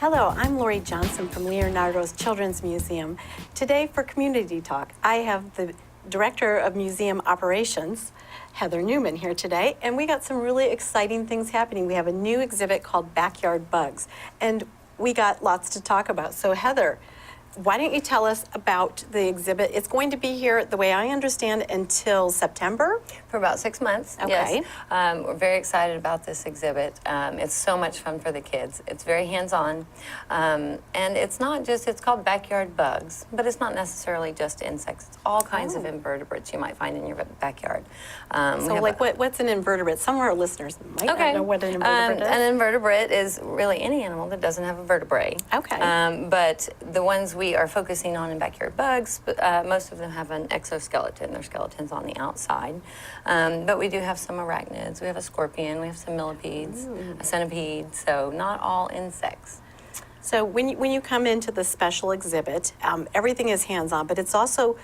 Hello, I'm Laurie Johnson from Leonardo's Children's Museum. Today for Community Talk, I have the Director of Museum Operations, Heather Newman, here today, and we got some really exciting things happening. We have a new exhibit called Backyard Bugs, and we got lots to talk about. So Heather, why don't you tell us about the exhibit? It's going to be here, the way I understand, until September? For about 6 months, okay. Yes. We're very excited about this exhibit. It's so much fun for the kids. It's very hands-on. And it's not just, it's called Backyard Bugs, but it's not necessarily just insects. It's all kinds of invertebrates you might find in your backyard. So like what's an invertebrate? Some of our listeners might not know what an invertebrate is. An invertebrate is really any animal that doesn't have a vertebrae. Okay. But the ones we are focusing on in Backyard Bugs, most of them have an exoskeleton. Their skeleton's on the outside. But we do have some arachnids. We have a scorpion. We have some millipedes, a centipede. So not all insects. So when you come into the special exhibit, everything is hands-on, but it's also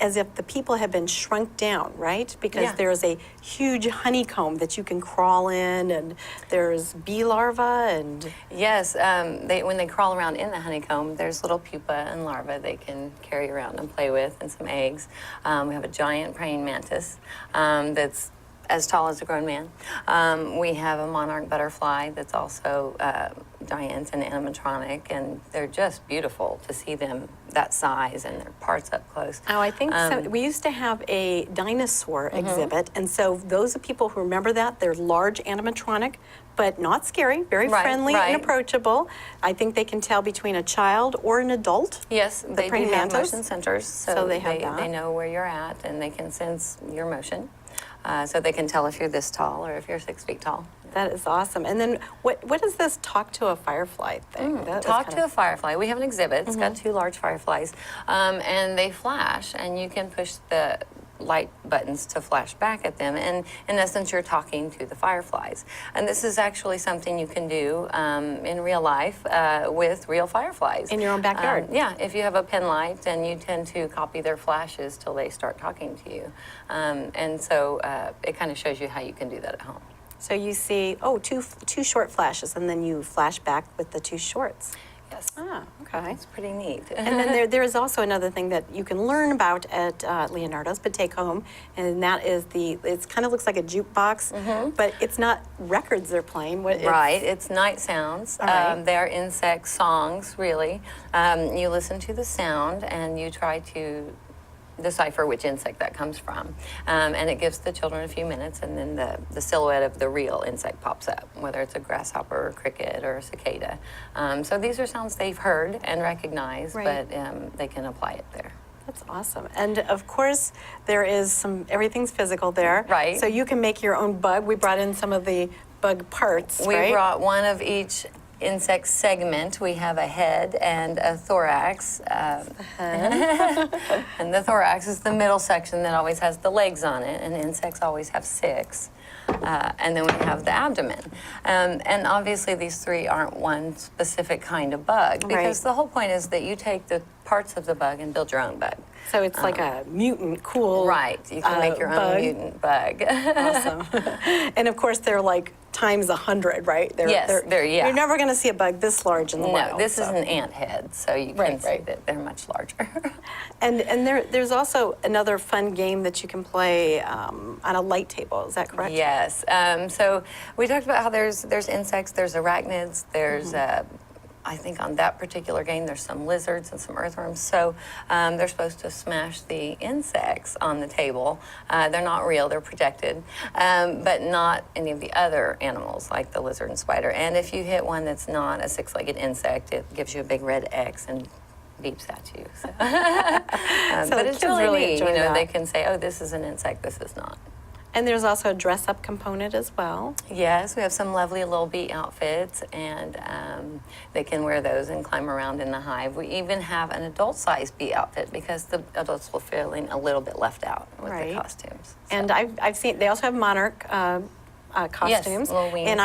as if the people have been shrunk down, right? Because there's a huge honeycomb that you can crawl in, and there's bee larvae and... Yes, when they crawl around in the honeycomb, there's little pupa and larvae they can carry around and play with, and some eggs. We have a giant praying mantis that's as tall as a grown man. We have a monarch butterfly that's also giant and animatronic, and they're just beautiful to see them that size and their parts up close. Oh, I think so. We used to have a dinosaur exhibit, and so those are people who remember that. They're large animatronic, but not scary, very friendly and approachable. I think they can tell between a child or an adult. Yes, they do have motion sensors, so they have that. They know where you're at, and they can sense your motion. So they can tell if you're this tall or if you're 6 feet tall. That is awesome. And then what is this talk to a firefly thing? Talk to a firefly. We have an exhibit. It's got 2 large fireflies, and they flash, and you can push the light buttons to flash back at them, and in essence you're talking to the fireflies. And this is actually something you can do in real life with real fireflies. In your own backyard? Yeah, if you have a pen light, and you tend to copy their flashes till they start talking to you. And so it kind of shows you how you can do that at home. So you see, two short flashes, and then you flash back with the 2 shorts. Yes. Ah, okay. It's pretty neat. And then there is also another thing that you can learn about at Leonardo's, but take home, and that is it kind of looks like a jukebox, but it's not records they're playing. It's night sounds. They're insect songs, really. You listen to the sound, and you try to decipher which insect that comes from. And it gives the children a few minutes, and then the silhouette of the real insect pops up, whether it's a grasshopper or cricket or a cicada. So these are sounds they've heard and recognized, but they can apply it there. That's awesome. And of course, there is everything's physical there. Right. So you can make your own bug. We brought in some of the bug parts, We brought one of each insect segment. We have a head and a thorax. And the thorax is the middle section that always has the legs on it, and insects always have 6. And then we have the abdomen. And obviously these 3 aren't one specific kind of bug, because the whole point is that you take the parts of the bug and build your own bug. So it's like a mutant, cool you can make your own mutant bug. Awesome. And of course they're like times 100, right? You're never going to see a bug this large in the wild. No, this is an ant head, so you can see that they're much larger. And there's also another fun game that you can play on a light table. Is that correct? Yes. So we talked about how there's insects, there's arachnids, there's I think on that particular game there's some lizards and some earthworms. So they're supposed to smash the insects on the table. They're not real, they're projected, but not any of the other animals like the lizard and spider. And if you hit one that's not a 6-legged insect, it gives you a big red X and beeps at you. So, but it's really neat. They can say, oh, this is an insect, this is not. And there's also a dress-up component as well. Yes, we have some lovely little bee outfits, and they can wear those and climb around in the hive. We even have an adult-sized bee outfit, because the adults will feeling a little bit left out with the costumes. So. And I've seen, they also have monarch costumes. Yes, little wings. And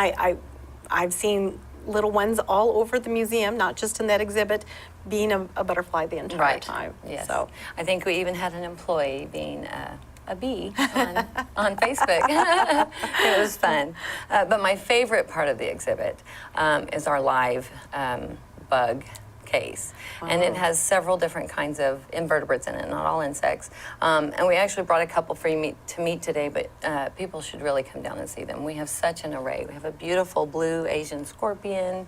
I've seen little ones all over the museum, not just in that exhibit, being a butterfly the entire time. Yes. So I think we even had an employee being a bee on Facebook. It was fun. But my favorite part of the exhibit is our live bug case, and it has several different kinds of invertebrates in it, not all insects. And we actually brought a couple for you to meet today, but people should really come down and see them. We have such an array. We have a beautiful blue Asian scorpion.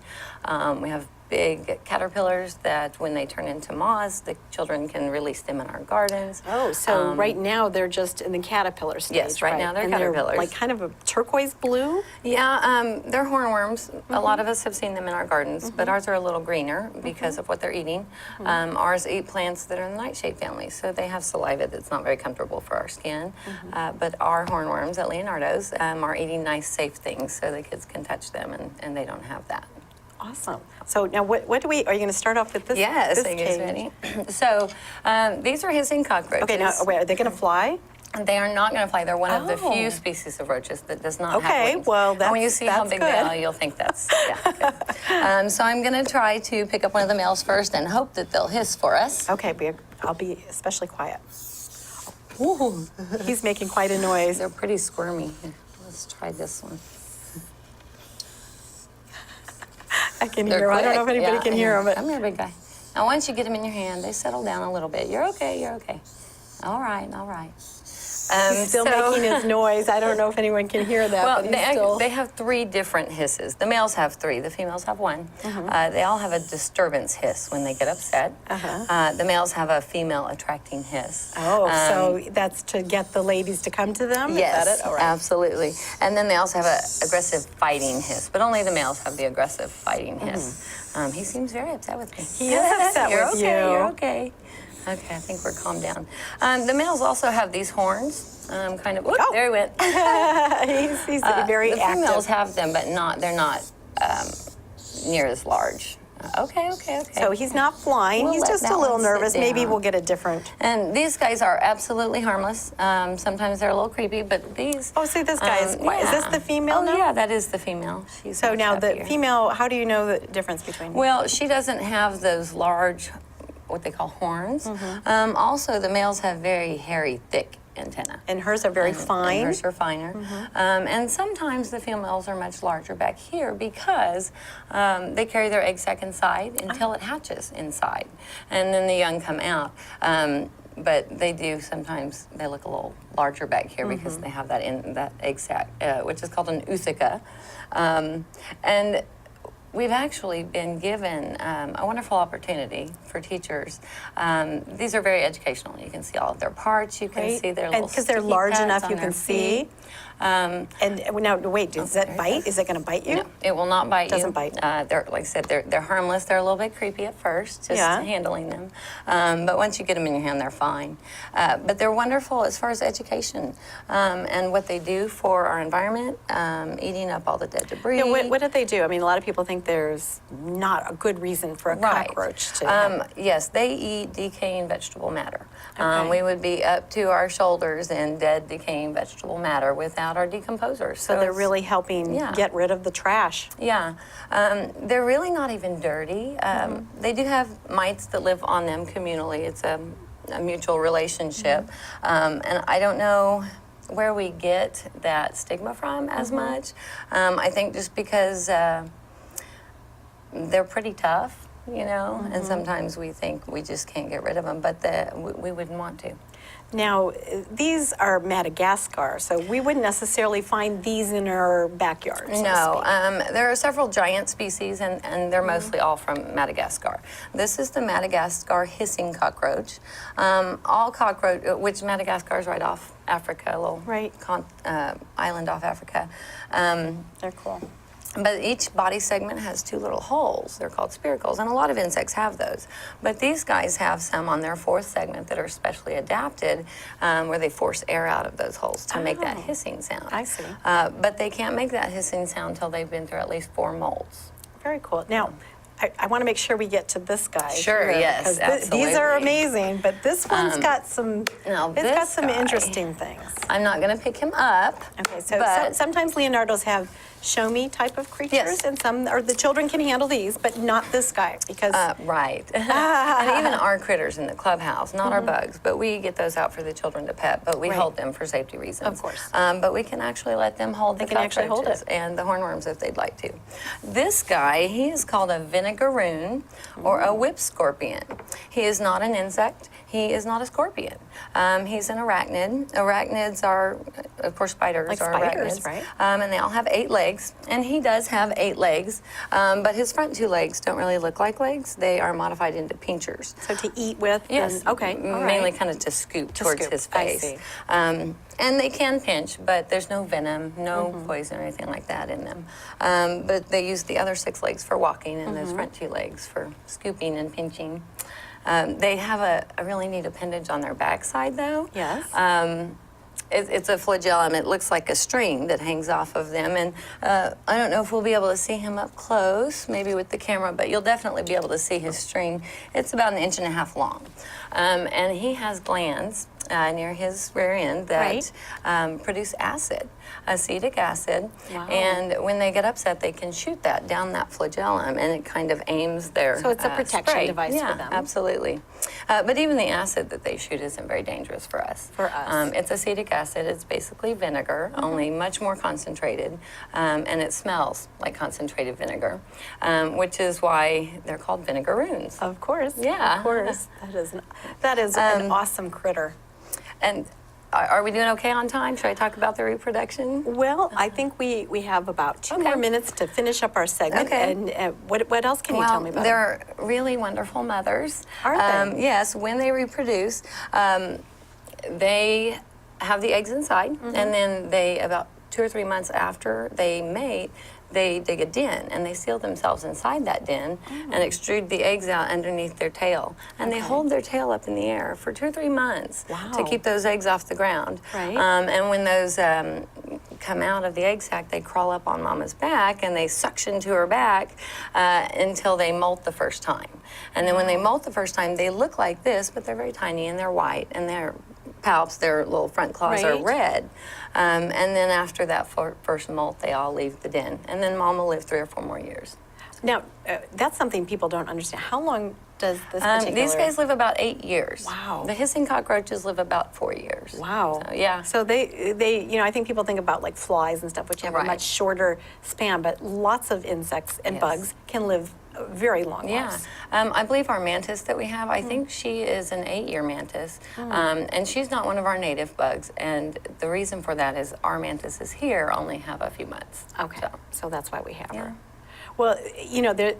We have big caterpillars that when they turn into moths, the children can release them in our gardens. Oh, so right now they're just in the caterpillar stage. Yes, right now they're and caterpillars. They're like kind of a turquoise blue? Yeah, they're hornworms. A lot of us have seen them in our gardens, but ours are a little greener because of what they're eating. Ours eat plants that are in the nightshade family, so they have saliva that's not very comfortable for our skin. But our hornworms at Leonardo's are eating nice, safe things, so the kids can touch them, and they don't have that. Awesome. So now what are you going to start off with this? Yes, this I guess cage? ready. So these are hissing cockroaches. Okay, now wait, are they going to fly? They are not going to fly. They're one of the Oh. few species of roaches that does not have Okay, wings. well, And when you see how that's big good. they are, you'll think that's good. So I'm going to try to pick up one of the males first and hope that they'll hiss for us. Okay, I'll be especially quiet. Ooh, he's making quite a noise. They're pretty squirmy. Here, let's try this one. I can They're hear him. I don't know if quick. anybody Yeah, can hear him, but Come here, big guy. Now, once you get them in your hand, they settle down a little bit. You're okay. You're okay. All right. All right. he's still making his noise. I don't know if anyone can hear that, Well, but he's still... they have 3 different hisses. The males have 3. The females have 1. They all have a disturbance hiss when they get upset. The males have a female attracting hiss. Oh, so that's to get the ladies to come to them? Yes, Is that it? All right. absolutely. And then they also have an aggressive fighting hiss, but only the males have the aggressive fighting hiss. He seems very upset with me. He is upset You're with okay, you. You're okay. Okay, I think we're calmed down. The males also have these horns. Kind of. Whoop, Oh. There he went. he's very the active. females have them, but they're not near as large. Okay. So he's not flying. We'll He's let just that a little one sit nervous. Maybe down. we'll get a different... And these guys are absolutely harmless. Sometimes they're a little creepy, but these. Oh, see, this guy is quiet. Is this the female Oh, now? yeah, that is the female. She's So much now the happier. female, how do you know the difference between... Well, she doesn't have those large, what they call horns. Also, the males have very hairy, thick antennae. And hers are very fine? And hers are finer. And sometimes the females are much larger back here because they carry their egg sac inside until it hatches inside. And then the young come out. But they do sometimes, they look a little larger back here because they have that egg sac, which is called an ootheca. And we've actually been given a wonderful opportunity for teachers. These are very educational. You can see all of their parts. You can see their little because they're sticky large pads enough, on you their can see. feet. And now, wait, does that there it bite? goes. Is it going to bite you? No, it will not bite you. Doesn't bite. They're, like I said, they're harmless. They're a little bit creepy at first, just Yeah. handling them. But once you get them in your hand, they're fine. But they're wonderful as far as education and what they do for our environment, eating up all the dead debris. Yeah, what do they do? I mean, a lot of people think there's not a good reason for a Right. cockroach to... Yes, they eat decaying vegetable matter. Okay. We would be up to our shoulders in dead, decaying vegetable matter without our decomposers. so they're it's- really helping yeah. get rid of the trash. Yeah, they're really not even dirty. They do have mites that live on them communally. It's a mutual relationship. And I don't know where we get that stigma from as much. I think just because they're pretty tough, you know, and sometimes we think we just can't get rid of them, but we wouldn't want to. Now, these are Madagascar, so we wouldn't necessarily find these in our backyard. so to No, speak. there are several giant species, and they're mostly all from Madagascar. This is the Madagascar hissing cockroach. All cockroach, which Madagascar is right off Africa, a little Right. Island off Africa. They're cool. But each body segment has 2 little holes. They're called spiracles, and a lot of insects have those. But these guys have some on their 4th segment that are specially adapted, where they force air out of those holes to make that hissing sound. I see. But they can't make that hissing sound until they've been through at least 4 molds. Very cool. Now, I want to make sure we get to this guy. Sure, here, yes, because these are absolutely. amazing, but this one's got some. now It's got this some guy- interesting things. I'm not going to pick him up. Okay, so but sometimes Leonardos have show me type of creatures, Yes. and some, or the children can handle these, but not this guy because Right. And even our critters in the clubhouse, not our bugs, but we get those out for the children to pet, but we Right. hold them for safety reasons. Of course. But we can actually let them hold They the can actually hold cockroaches it. and the hornworms if they'd like to. This guy, he is called a vinegaroon or a whip scorpion. He is not an insect. He is not a scorpion. He's an arachnid. Arachnids are, of course, spiders Like are spiders, arachnids. right? And they all have 8 legs. And he does have 8 legs, but his front 2 legs don't really look like legs. They are modified into pinchers. so to eat with. Yes. And, okay. All right. Mainly kind of to scoop towards scoop, his I face. see. And they can pinch, but there's no venom, no poison or anything like that in them. But they use the other 6 legs for walking and those front 2 legs for scooping and pinching. They have a really neat appendage on their backside, though. Yes. It's a flagellum. It looks like a string that hangs off of them. And I don't know if we'll be able to see him up close, maybe with the camera, but you'll definitely be able to see his string. It's about 1.5 inches long. And he has glands near his rear end that produce acid, acetic acid. Wow. And when they get upset, they can shoot that down that flagellum, and it kind of aims their So it's a protection spray. device Yeah, for them. absolutely. But even the acid that they shoot isn't very dangerous for us. For us. It's acetic acid. It's basically vinegar, only much more concentrated, and it smells like concentrated vinegar, which is why they're called vinegaroons. Of course. Yeah. Of course. That is an awesome critter. And are we doing okay on time? Should I talk about the reproduction? Well, I think we have about 2 Okay. more minutes to finish up our segment. Okay. And what else can you tell me about? They're really wonderful mothers. Are they? Yes, when they reproduce, they have the eggs inside, and then they, about 2 or 3 months after they mate, they dig a den and they seal themselves inside that den and extrude the eggs out underneath their tail. And they hold their tail up in the air for 2 or 3 months to Wow. keep those eggs off the ground. Right. And when those come out of the egg sac, they crawl up on mama's back and they suction to her back until they molt the first time. And then when they molt the first time, they look like this, but they're very tiny and they're white and their palps, their little front claws are Right. red. And then after that first molt, they all leave the den. And then mom will live 3 or 4 more years. Now, that's something people don't understand. How long does this particular... These guys live about 8 years. Wow. The hissing cockroaches live about 4 years. Wow. So, yeah. So they, I think people think about like flies and stuff, which have a Right. much shorter span, but lots of insects and Yes. bugs can live very long Yeah, lives. I believe our mantis that we have, I think she is an 8-year mantis, and she's not one of our native bugs, and the reason for that is our mantises here only have a few months. Okay, so that's why we have Yeah. her. Well,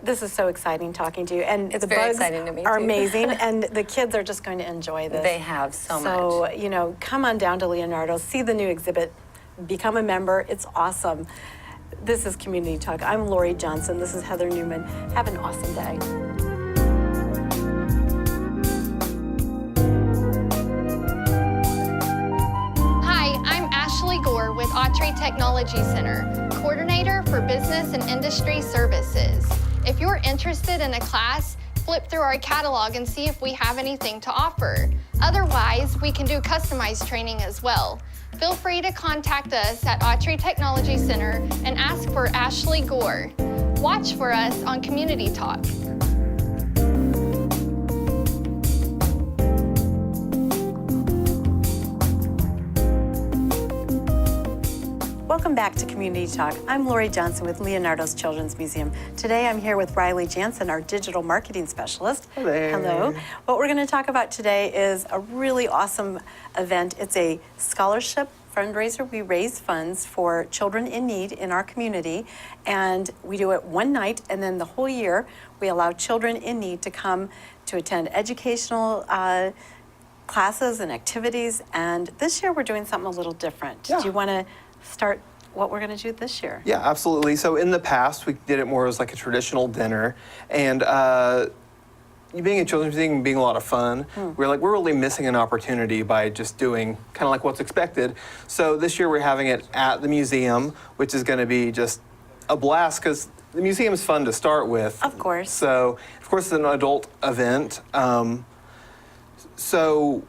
this is so exciting talking to you, and It's the very bugs exciting to me, are too. amazing, and the kids are just going to enjoy this. They have so much. So, come on down to Leonardo, see the new exhibit, become a member. It's awesome. This is Community Talk. I'm Laurie Johnson. This is Heather Newman. Have an awesome day. Hi, I'm Ashley Gore with Autry Technology Center, Coordinator for Business and Industry Services. If you're interested in a class, flip through our catalog and see if we have anything to offer. Otherwise, we can do customized training as well. Feel free to contact us at Autry Technology Center and ask for Ashley Gore. Watch for us on Community Talk. Welcome back to Community Talk. I'm Laurie Johnson with Leonardo's Children's Museum. Today I'm here with Laurie Johnson, our digital marketing specialist. Hello. Hello. What we're going to talk about today is a really awesome event. It's a scholarship fundraiser. We raise funds for children in need in our community, and we do it one night, and then the whole year we allow children in need to come to attend educational classes and activities. And this year we're doing something a little different. Yeah. Do you want to start what we're going to do this year? Yeah, absolutely. So in the past, we did it more as like a traditional dinner, and being a children's museum being a lot of fun, we're really missing an opportunity by just doing kind of like what's expected. So this year we're having it at the museum, which is going to be just a blast because the museum is fun to start with. Of course. So of course it's an adult event. So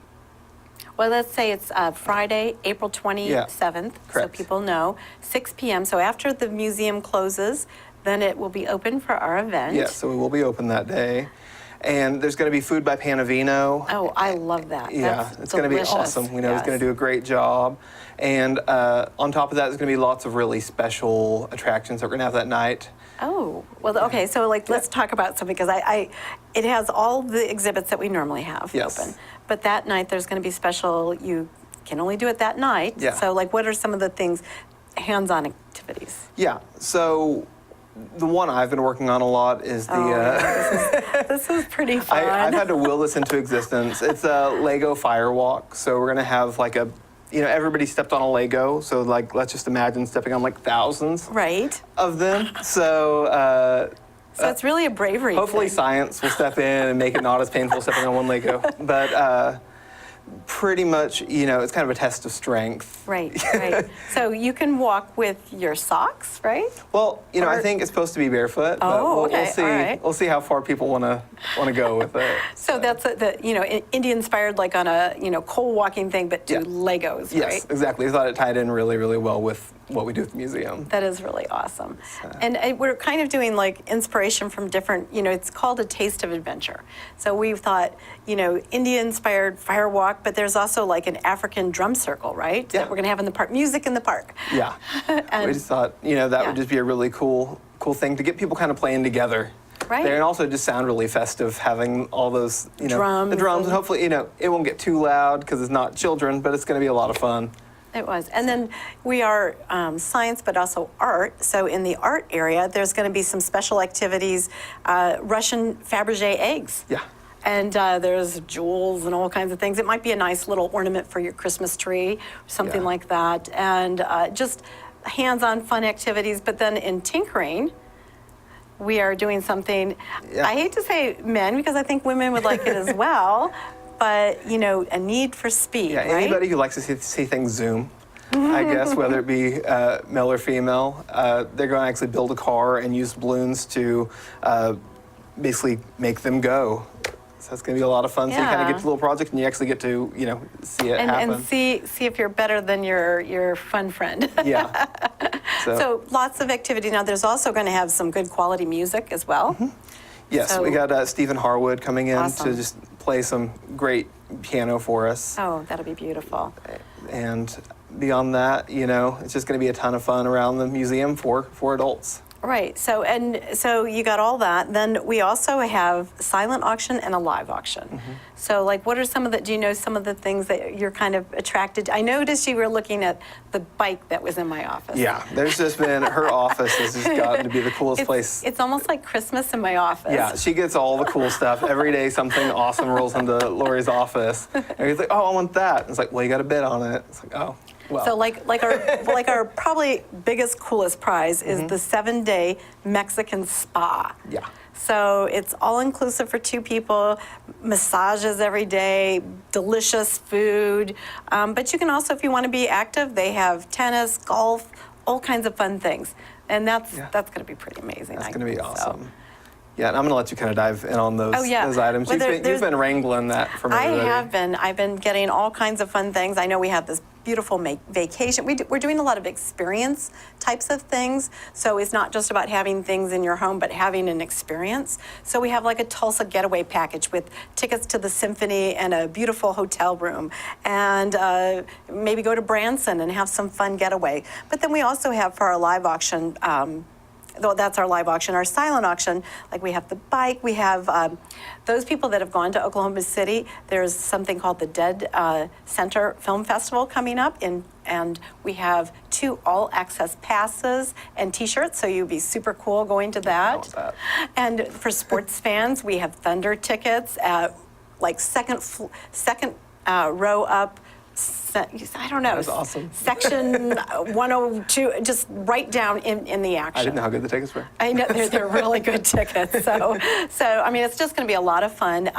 Well, let's say it's Friday, April 27th, so correct. people know, 6 p.m. So after the museum closes, then it will be open for our event. Yeah, so we will be open that day. And there's going to be food by Panavino. Oh, I love that. Yeah, That's it's going to be delicious. awesome. We know he's Yes. going to do a great job. And on top of that, there's going to be lots of really special attractions that we're going to have that night. Oh, well, okay, so like, let's talk about something, because it has all the exhibits that we normally have Yes. open. But that night, there's going to be special, you can only do it that night. Yeah. So like, what are some of the things, hands-on activities? Yeah, so the one I've been working on a lot is the... This is pretty fun. I've had to will this into existence. It's a Lego firewalk. So we're going to have like a, everybody stepped on a Lego. So like, let's just imagine stepping on like thousands Right. of them. So So it's really a bravery hopefully thing. science will step in and make it not as painful stepping on one Lego. But pretty much, it's kind of a test of strength. Right, right. So you can walk with your socks, right? Well, I Or- think it's supposed to be barefoot, but Oh, we'll okay, see. all right. We'll see how far people want to go with it. So that's Indian inspired, like on a coal walking thing, but do Yeah. Legos, Yes, right? exactly. I thought it tied in really, really well with what we do at the museum. That is really awesome. And we're kind of doing like inspiration from different, it's called a taste of adventure. So we've thought, Indian inspired firewalk, but there's also like an African drum circle, right? Yeah. That we're going to have in the park, music in the park. Yeah. And- We just thought, that Yeah. would just be a really cool thing to get people kind of playing together. Right. There, and also just sound really festive having all those, Drums the drums, and- and hopefully, it won't get too loud because it's not children, but it's going to be a lot of fun. It was. And then we are science, but also art. So in the art area, there's going to be some special activities, Russian Fabergé eggs. Yeah. And there's jewels and all kinds of things. It might be a nice little ornament for your Christmas tree, something Yeah. like that. And just hands-on fun activities. But then in tinkering, we are doing something, Yeah. I hate to say men, because I think women would like it as well, but, a need for speed, Yeah, right? anybody who likes to see things zoom, I guess, whether it be male or female, they're going to actually build a car and use balloons to basically make them go. So it's going to be a lot of fun. So you kind Yeah. of get to a little project and you actually get to, see it happen. And see if you're better than your fun friend. Yeah. So lots of activity. Now there's also going to have some good quality music as well. Yes, so- we got Stephen Harwood coming in Awesome. to just play some great piano for us. Oh, that'll be beautiful. And beyond that, it's just going to be a ton of fun around the museum for adults. Right. So you got all that. Then we also have silent auction and a live auction. So like, what are some of the? Do you know some of the things that you're kind of attracted? I noticed you were looking at the bike that was in my office. Yeah, there's just been, her office has just gotten to be the coolest place. It's almost like Christmas in my office. Yeah, she gets all the cool stuff. Every day something awesome rolls into Laurie's office. And he's like, oh, I want that. It's like, well, you got to bid on it. It's like, oh, well. So like our probably biggest, coolest prize is the 7-day Mexican spa. Yeah. So it's all inclusive for 2 people, massages every day, delicious food. But you can also, if you want to be active, they have tennis, golf, all kinds of fun things. And that's going to be pretty amazing. That's I going to be think, so. awesome. Yeah, and I'm going to let you kind of dive in on those, Oh, yeah. those items. Well, You've been wrangling that from I everybody. have been. I've been getting all kinds of fun things. I know we have this beautiful vacation. We're doing a lot of experience types of things. So it's not just about having things in your home, but having an experience. So we have like a Tulsa getaway package with tickets to the symphony and a beautiful hotel room. And maybe go to Branson and have some fun getaway. But then we also have for our live auction, though that's our live auction, our silent auction, like we have the bike, we have those people that have gone to Oklahoma City, there's something called the Dead Center Film Festival coming up, and we have 2 all-access passes and t-shirts, so you'd be super cool going to that. love that. And for sports fans, we have Thunder tickets at like second row up. I don't know. That's awesome. Section 102, just right down in the action. I didn't know how good the tickets were. I know they're really good tickets. So I mean, it's just going to be a lot of fun.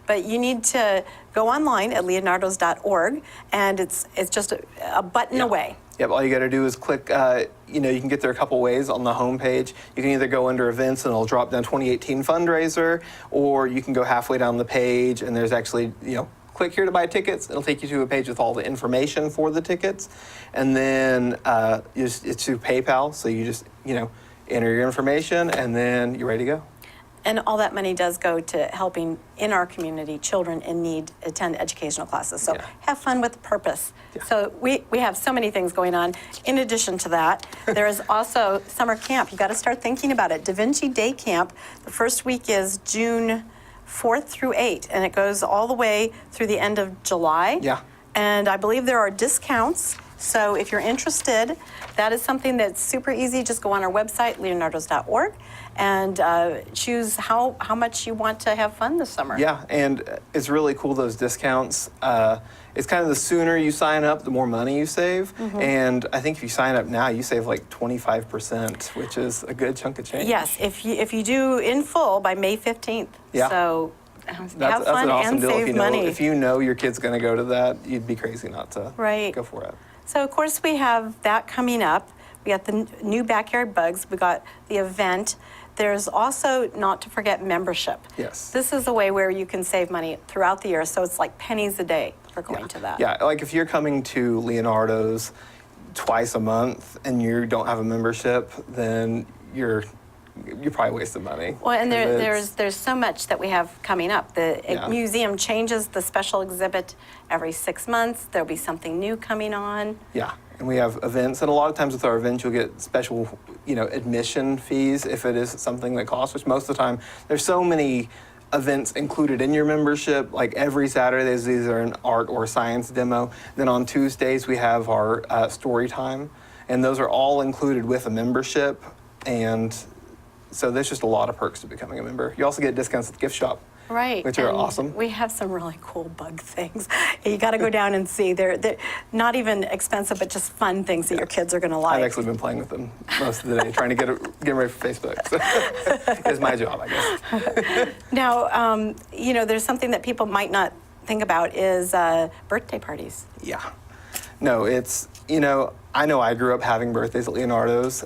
But you need to go online at leonardos.org, and it's just a button away. Yep, all you got to do is click, you can get there a couple ways on the homepage. You can either go under events and it'll drop down 2018 fundraiser, or you can go halfway down the page and there's actually, click here to buy tickets. It'll take you to a page with all the information for the tickets. And then it's through PayPal, so you just, enter your information and then you're ready to go. And all that money does go to helping in our community children in need attend educational classes. So have fun with purpose. Yeah. So we have so many things going on. In addition to that, there is also summer camp. You got to start thinking about it. Da Vinci Day Camp. The first week is June 4th through 8th, and it goes all the way through the end of July. Yeah. And I believe there are discounts. So if you're interested, that is something that's super easy. Just go on our website, leonardos.org, and choose how much you want to have fun this summer. Yeah, and it's really cool, those discounts. It's kind of the sooner you sign up, the more money you save. And I think if you sign up now, you save like 25%, which is a good chunk of change. Yes, if you do in full by May 15th. Yeah. So That's have fun an awesome and deal. save money. If you know your kid's going to go to that, you'd be crazy not to go for it. So, of course, we have that coming up. We got the new Backyard Bugs. We got the event. There's also, not to forget, membership. Yes. This is a way where you can save money throughout the year, so it's like pennies a day for going to that. Yeah, like if you're coming to Leonardo's twice a month and you don't have a membership, then you're probably wasting money. Well, and there's so much that we have coming up. The museum changes the special exhibit every 6 months. There'll be something new coming on. Yeah, and we have events, and a lot of times with our events, you'll get special, admission fees if it is something that costs, which most of the time, there's so many events included in your membership. Like every Saturday, there's either an art or science demo. Then on Tuesdays, we have our story time, and those are all included with a membership. And so there's just a lot of perks to becoming a member. You also get discounts at the gift shop, right? Which are and awesome. We have some really cool bug things. You got to go down and see. They're not even expensive, but just fun things that your kids are going to like. I've actually been playing with them most of the day, trying to get them ready for Facebook. So it's my job, I guess. Now, there's something that people might not think about is birthday parties. Yeah. No, it's, I know I grew up having birthdays at Leonardo's,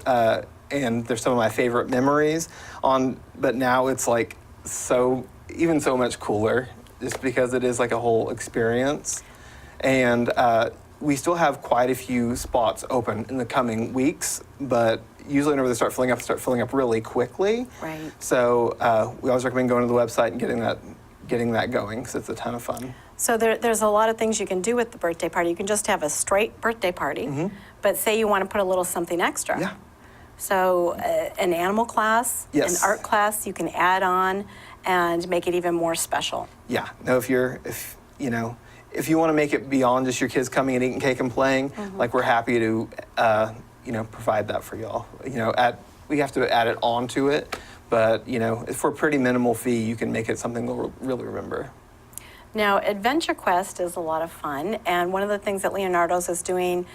and they're some of my favorite memories but now it's like so much cooler just because it is like a whole experience. And we still have quite a few spots open in the coming weeks, but usually whenever they start filling up really quickly. Right. So we always recommend going to the website and getting that going because it's a ton of fun. So there's a lot of things you can do with the birthday party. You can just have a straight birthday party, but say you want to put a little something extra. Yeah. So an animal class, Yes. an art class, you can add on and make it even more special. Yeah. No, if you want to make it beyond just your kids coming and eating cake and playing, like we're happy to, provide that for y'all. We have to add it onto it, but for a pretty minimal fee, you can make it something they'll really remember. Now, Adventure Quest is a lot of fun, and one of the things that Leonardo's is doing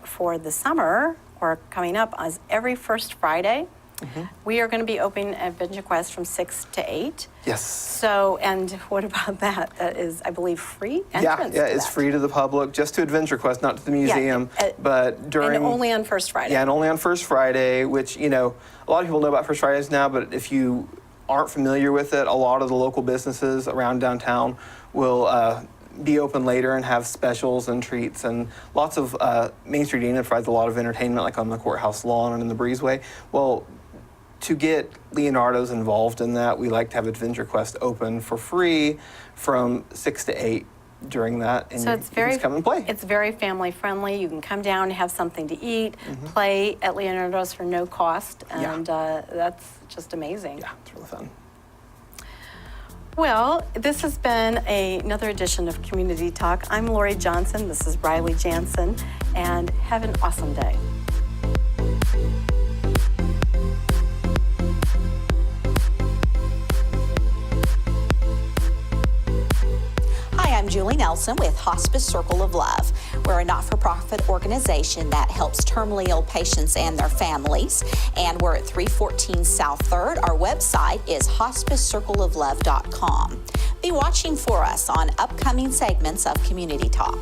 for the summer or coming up is every first Friday, we are going to be opening Adventure Quest from 6 to 8. Yes. So, and what about that? That is, I believe, free entrance. Yeah, it's free to the public, just to Adventure Quest, not to the museum. But during and only on First Friday. Yeah, and only on First Friday, which a lot of people know about First Fridays now. But if you aren't familiar with it, a lot of the local businesses around downtown will be open later and have specials and treats, and lots of Main Street Enid provides a lot of entertainment, like on the courthouse lawn and in the breezeway. Well, to get Leonardo's involved in that, we like to have Adventure Quest open for free from 6 to 8 during that, and so you can just come and play. It's very family friendly. You can come down and have something to eat, play at Leonardo's for no cost, and that's just amazing. Yeah, it's really fun. Well, this has been another edition of Community Talk. I'm Laurie Johnson. This is Laurie Janson, and have an awesome day. Hi, I'm Julie Nelson with Hospice Circle of Love. We're a not-for-profit organization that helps terminally ill patients and their families, and we're at 314 South 3rd. Our website is hospicecircleoflove.com. Be watching for us on upcoming segments of Community Talk.